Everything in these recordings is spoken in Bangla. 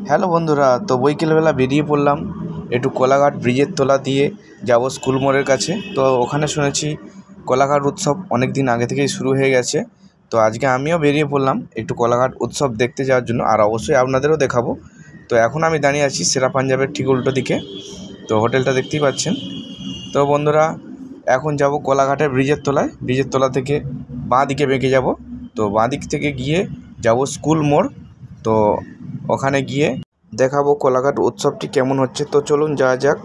হ্যালো বন্ধুরা, তো বৈকালবেলা বেরিয়ে পড়লাম একটু কোলাঘাট ব্রিজের তলা দিয়ে যাব স্কুল মোড়ের কাছে। তো ওখানে শুনেছি কোলাঘাট উৎসব অনেক দিন আগে থেকেই শুরু হয়ে গেছে। তো আজকে আমিও বেরিয়ে পড়লাম একটু কোলাঘাট উৎসব দেখতে যাওয়ার জন্য, আর অবশ্যই আপনাদেরও দেখাবো। তো এখন আমি দাঁড়িয়ে আছি সেরা পাঞ্জাবের ঠিক উল্টো দিকে, তো হোটেলটা দেখতেই পাচ্ছেন। তো বন্ধুরা, এখন যাব কোলাঘাটের ব্রিজের তলায়। ব্রিজের তলা থেকে বাঁ দিকে বেঁকে যাব। তো বাঁ দিক থেকে গিয়ে যাব স্কুল মোড়। তো ওখানে গিয়ে দেখাবো কোলাঘাট উৎসবটি কেমন হচ্ছে। তো চলুন যাওয়া যাক।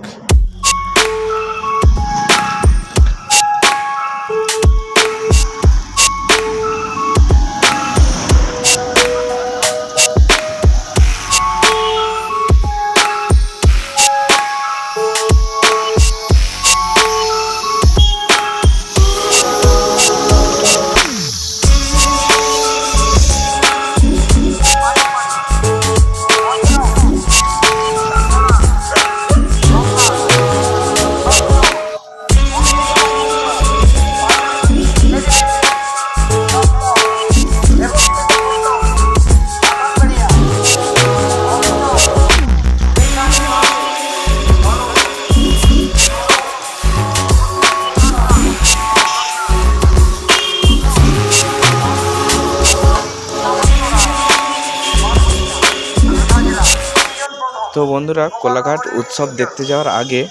তো বন্ধুরা, কোলাঘাট উৎসব দেখতে যাওয়ার আগে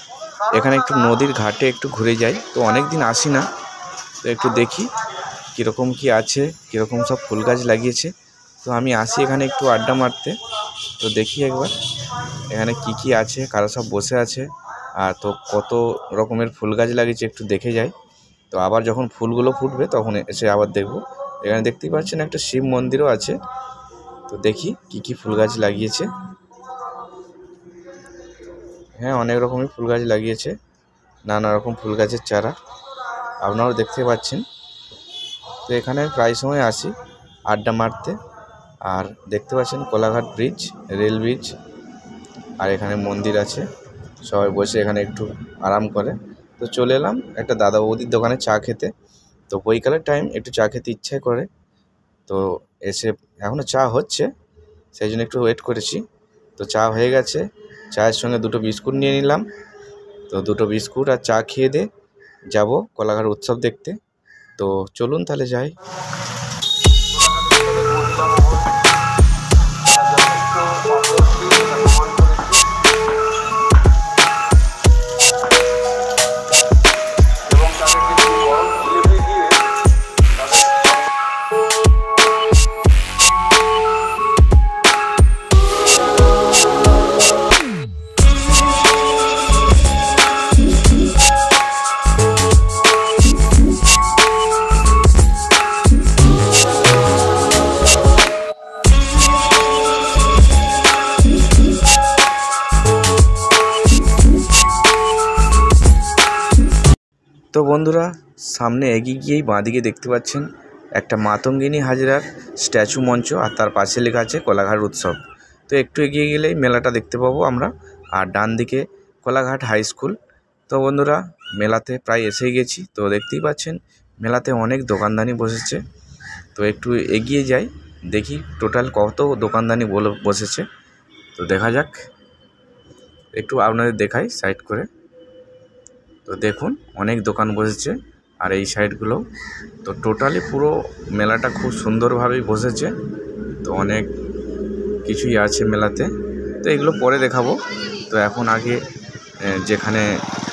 এখানে একটু নদীর ঘাটে একটু ঘুরে যাই। তো অনেক দিন আসি না, তো একটু দেখি কীরকম কি আছে, কীরকম সব ফুল গাছ লাগিয়েছে। তো আমি আসি এখানে একটু আড্ডা মারতে। তো দেখি একবার এখানে কি কি আছে, কারা সব বসে আছে, আর তো কত রকমের ফুল গাছ লাগিয়েছে একটু দেখে যাই। তো আবার যখন ফুলগুলো ফুটবে তখন এসে আবার দেখব। এখানে দেখতেই পাচ্ছেন একটা শিব মন্দিরও আছে। তো দেখি কি কি ফুল গাছ লাগিয়েছে। হ্যাঁ, অনেক রকমের ফুল গাছ লাগিয়েছে, নানা রকম ফুল গাছের চারা আপনারাও দেখতে পাচ্ছেন। তো এখানে প্রায় সময় আসি আড্ডা মারতে। আর দেখতে পাচ্ছেন কোলাঘাট ব্রিজ, রেল ব্রিজ, আর এখানে মন্দির আছে, সবাই বসে এখানে একটু আরাম করে। তো চলে এলাম একটা দাদা বৌদির দোকানে চা খেতে। তো বৈকালের টাইম একটু চা খেতে ইচ্ছে করে। তো এসে এখনও চা হচ্ছে, সেই জন্য একটু ওয়েট করেছি। তো চা হয়ে গেছে, চায়ের সঙ্গে দুটো বিস্কুট নিয়ে নিলাম। তো দুটো বিস্কুট আর চা খেয়ে দিয়ে যাব কোলাঘাট উৎসব দেখতে। তো চলুন তাহলে যাই। তো বন্ধুরা, সামনে এগিয়ে গিয়েই বাঁদিকে দেখতে পাচ্ছেন একটা মাতঙ্গিনী হাজরার স্ট্যাচু মঞ্চ, আর তার পাশে লেখা আছে কোলাঘাট উৎসব। তো একটু এগিয়ে গেলেই মেলাটা দেখতে পাবো আমরা, আর ডান দিকে কোলাঘাট হাই স্কুল। তো বন্ধুরা, মেলাতে প্রায় এসে গেছি। তো দেখতেই পাচ্ছেন মেলাতে অনেক দোকানদানি বসেছে। তো একটু এগিয়ে যাই, দেখি টোটাল কত দোকানদানি বসেছে। তো দেখা যাক, একটু আপনাদের দেখাই সাইড করে। তো দেখুন অনেক দোকান বসেছে, আর এই সাইডগুলো। তো টোটালি পুরো মেলাটা খুব সুন্দরভাবেই বসেছে। তো অনেক কিছুই আছে মেলাতে, তো এগুলো পরে দেখাবো। তো এখন আগে যেখানে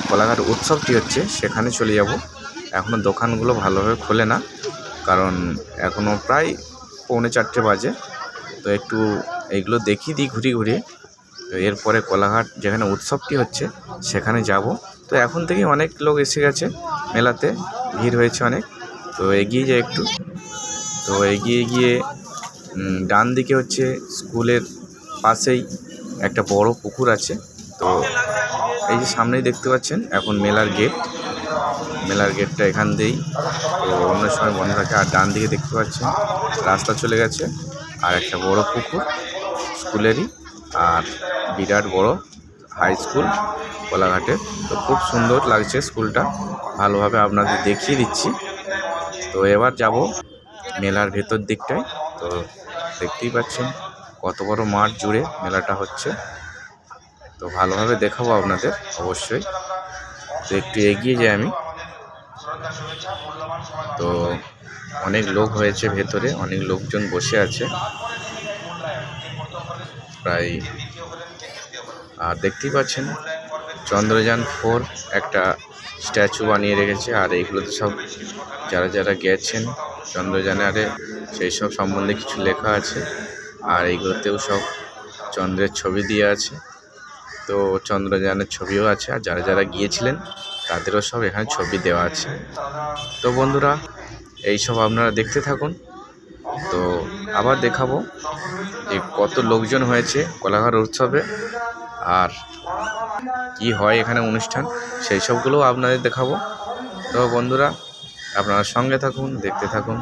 কোলাঘাট উৎসবটি হচ্ছে সেখানে চলে যাব। এখনও দোকানগুলো ভালোভাবে খোলে না, কারণ এখনও প্রায় 3:45 বাজে। তো একটু এইগুলো দেখিয়ে দিই ঘুরিয়ে ঘুরিয়ে। তো এরপরে কোলাঘাট যেখানে উৎসবটি হচ্ছে সেখানে যাব। তো এখন থেকেই অনেক লোক এসে গেছে মেলাতে, ভিড় হয়েছে অনেক। তো এগিয়ে যাই একটু। তো এগিয়ে গিয়ে ডান দিকে হচ্ছে স্কুলের পাশেই একটা বড় পুকুর আছে। তো এই যে সামনেই দেখতে পাচ্ছেন এখন মেলার গেট, মেলার গেটটা এখান দিয়েই তো অন্য সময় বন্ধ থাকে। আর ডান দিকে দেখতে পাচ্ছেন রাস্তা চলে গেছে, আর একটা বড় পুকুর স্কুলেরই, আর বিরাট বড় হাই স্কুল কোলাঘাটের। তো খুব সুন্দর লাগছে স্কুলটা, ভালোভাবে আপনাদের দেখিয়ে দিচ্ছি। তো এবার যাব মেলার ভেতর দিকটায়। তো দেখতেই পাচ্ছেন কত বড় মাঠ জুড়ে মেলাটা হচ্ছে। তো ভালোভাবে দেখাবো আপনাদের অবশ্যই। তো একটু এগিয়ে যাই আমি। তো অনেক লোক হয়েছে, ভেতরে অনেক লোকজন বসে আছে প্রায়। আর দেখতেই পাচ্ছেন চন্দ্রযান 4 একটা স্ট্যাচু বানিয়ে রেখেছে। আর এইগুলোতে সব যারা যারা গেছেন চন্দ্রযানে সেই সব সম্বন্ধে কিছু লেখা আছে। আর এইগুলোতেও সব চন্দ্রের ছবি দিয়ে আছে। তো চন্দ্রযানের ছবিও আছে, আর যারা যারা গিয়েছিলেন তাদেরও সব এখানে ছবি দেওয়া আছে। তো বন্ধুরা এই সব আপনারা দেখতে থাকুন। তো আবার দেখাবো যে কত লোকজন হয়েছে কোলাঘাট উৎসবে, আর কি হয় এখানে অনুষ্ঠান, সেই সবগুলোও আপনাদের দেখাবো। তো বন্ধুরা আপনারা সঙ্গে থাকুন, দেখতে থাকুন।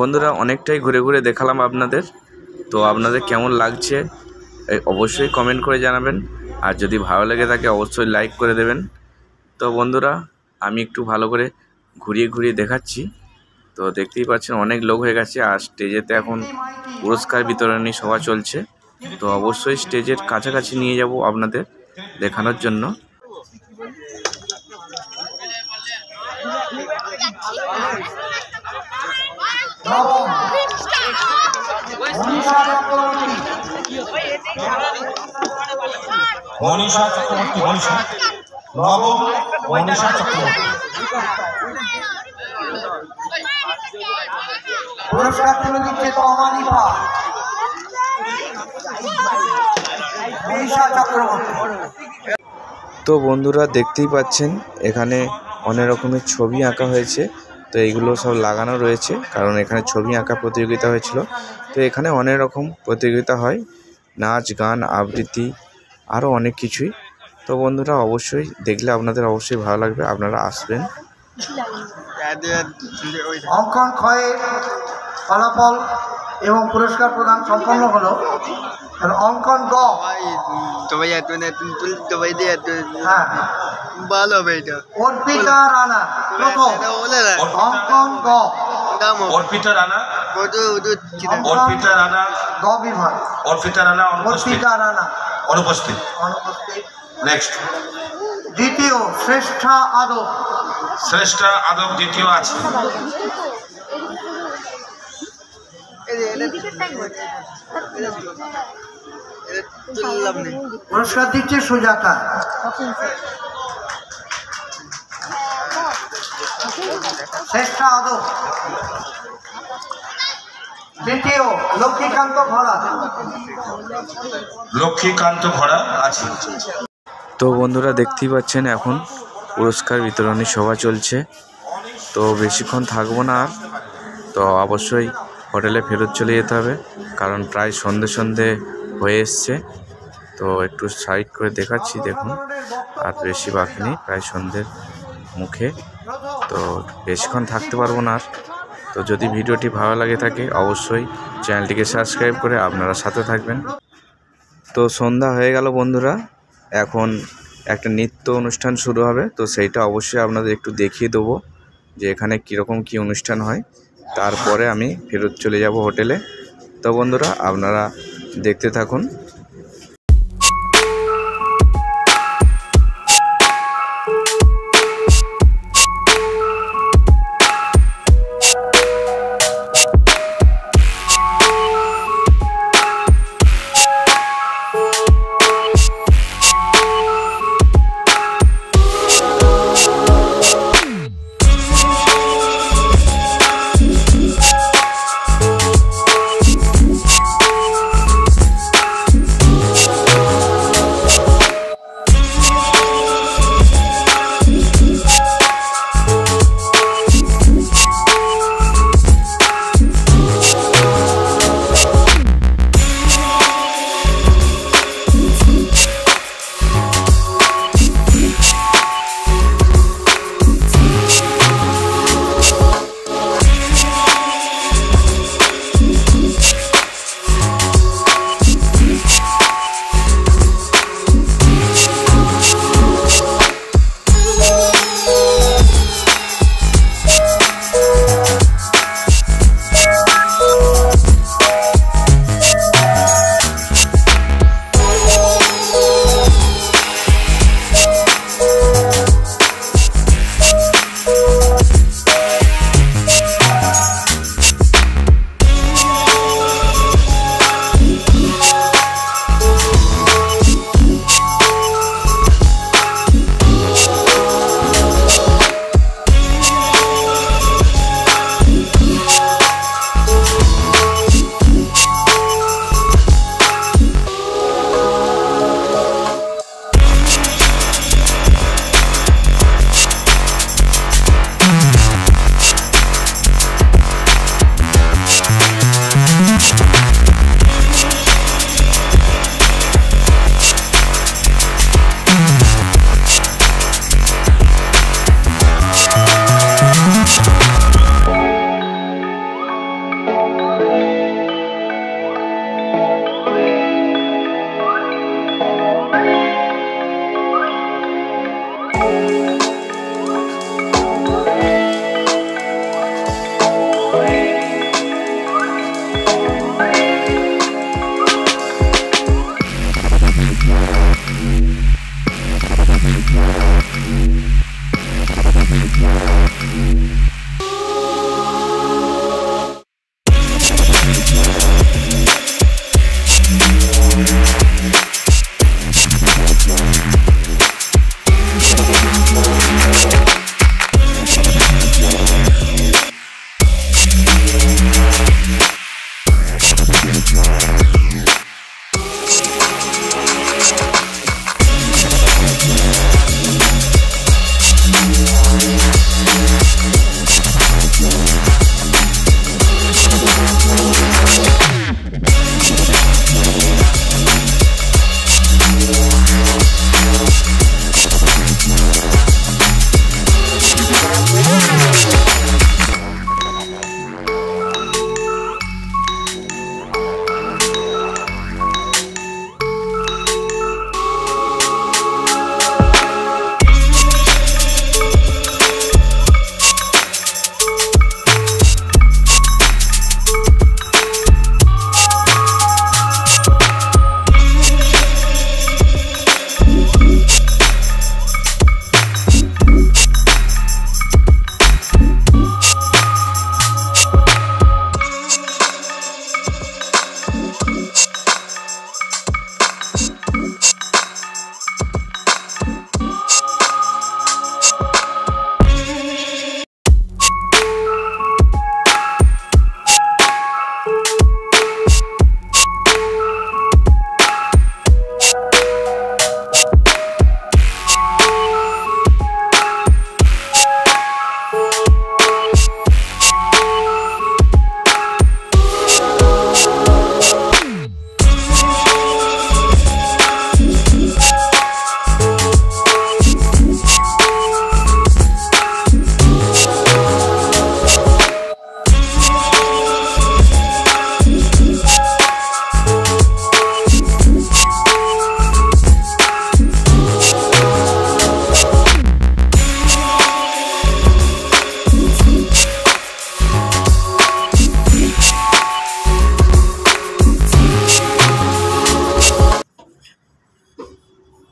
বন্ধুরা অনেকটাই ঘুরে ঘুরে দেখালাম আপনাদের। তো আপনাদের কেমন লাগছে অবশ্যই কমেন্ট করে জানাবেন। আর যদি ভালো লেগে থাকে অবশ্যই লাইক করে দেবেন। তো বন্ধুরা আমি একটু ভালো করে ঘুরিয়ে ঘুরিয়ে দেখাচ্ছি। তো দেখতেই পাচ্ছেন অনেক লোক হয়ে গেছে। আর স্টেজেতে এখন পুরস্কার বিতরণী সভা চলছে। তো অবশ্যই স্টেজের কাছাকাছি নিয়ে যাব আপনাদের দেখানোর জন্য। মনীষা চক্রবর্তী, নবম মনীষা চক্রবর্তী। পুরস্কার তুলে দিচ্ছে তমানিপা মনীষা চক্রবর্তী। তো বন্ধুরা দেখতেই পাচ্ছেন এখানে অনেক রকমের ছবি আঁকা হয়েছে। তো এইগুলো সব লাগানো রয়েছে কারণ এখানে ছবি আঁকা প্রতিযোগিতা হয়েছিল। তো এখানে অনেক রকম প্রতিযোগিতা হয়, নাচ গান আবৃত্তি আরও অনেক কিছুই। তো বন্ধুরা অবশ্যই দেখলে আপনাদের অবশ্যই ভালো লাগবে, আপনারা আসবেন। অঙ্কন ক্ষয়ের ফলাফল এবং পুরস্কার প্রদান সম্পন্ন হলো। অঙ্কন গ অর্পিতা রানা প্রথম। অঙ্কন গ অর্পিতা রানা, অর্পিতা রানা গ বিভাগ। অর্পিতা রানা অর্পিতা রানা অনুপস্থিত। নেক্সট দ্বিতীয় শ্রেষ্ঠা আদব। শ্রেষ্ঠা আদব দ্বিতীয় আছে। পুরস্কার দিচ্ছে সুজাতা। শ্রেষ্ঠা আদব দ্বিতীয় লক্ষ্মীকান্ত ঘোড়া। লক্ষ্মীকান্ত ঘোড়া আছে। তো বন্ধুরা দেখতেই পাচ্ছেন এখন পুরস্কার বিতরণী সভা চলছে। তো বেশিক্ষণ থাকবো না আর, তো অবশ্যই হোটেলে ফেরত চলে যেতে হবে, কারণ প্রায় সন্ধে হয়ে এসছে। তো একটু সাইড করে দেখাচ্ছি, দেখুন আর বেশি বাকি নেই, প্রায় সন্ধ্যের মুখে। তো বেশিক্ষণ থাকতে পারবো না আর। তো যদি ভিডিওটি ভালো লাগে থাকে অবশ্যই চ্যানেলটিকে সাবস্ক্রাইব করে আপনারা সাথে থাকবেন। তো সন্ধ্যা হয়ে গেল বন্ধুরা, এখন একটা নৃত্য অনুষ্ঠান শুরু হবে। তো সেইটা অবশ্যই আপনাদের একটু দেখিয়ে দেবো যে এখানে কীরকম কী অনুষ্ঠান হয়। তারপরে আমি ফেরত চলে যাব হোটেলে। তো বন্ধুরা আপনারা দেখতে থাকুন।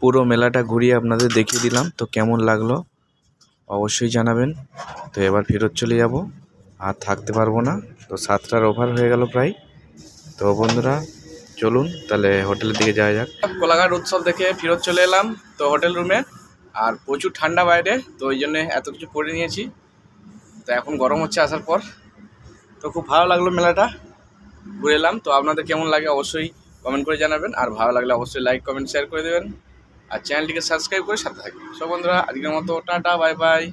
পুরো মেলাটা ঘুরিয়ে আপনাদের দেখিয়ে দিলাম। তো কেমন লাগলো অবশ্যই জানাবেন। তো এবার ফেরত চলে যাব, আর থাকতে পারবো না। তো 7টার ওভার হয়ে গেল প্রায়। তো বন্ধুরা চলুন তাহলে হোটেলের দিকে যাওয়া যাক। কোলাঘাট উৎসব দেখে ফেরত চলে এলাম তো হোটেল রুমে। আর প্রচুর ঠান্ডা বাইরে, তো ওই জন্যে এত কিছু পরে নিয়েছি। তো এখন গরম হচ্ছে আসার পর। তো খুব ভালো লাগলো মেলাটা ঘুরে এলাম। তো আপনাদের কেমন লাগে অবশ্যই কমেন্ট করে জানাবেন, আর ভালো লাগলে অবশ্যই লাইক কমেন্ট শেয়ার করে দেবেন, আর চ্যানেলটিকে সাবস্ক্রাইব করে সাথে থাকবেন। সব বন্ধুরা আজকের মতো টাটা, বাই বাই।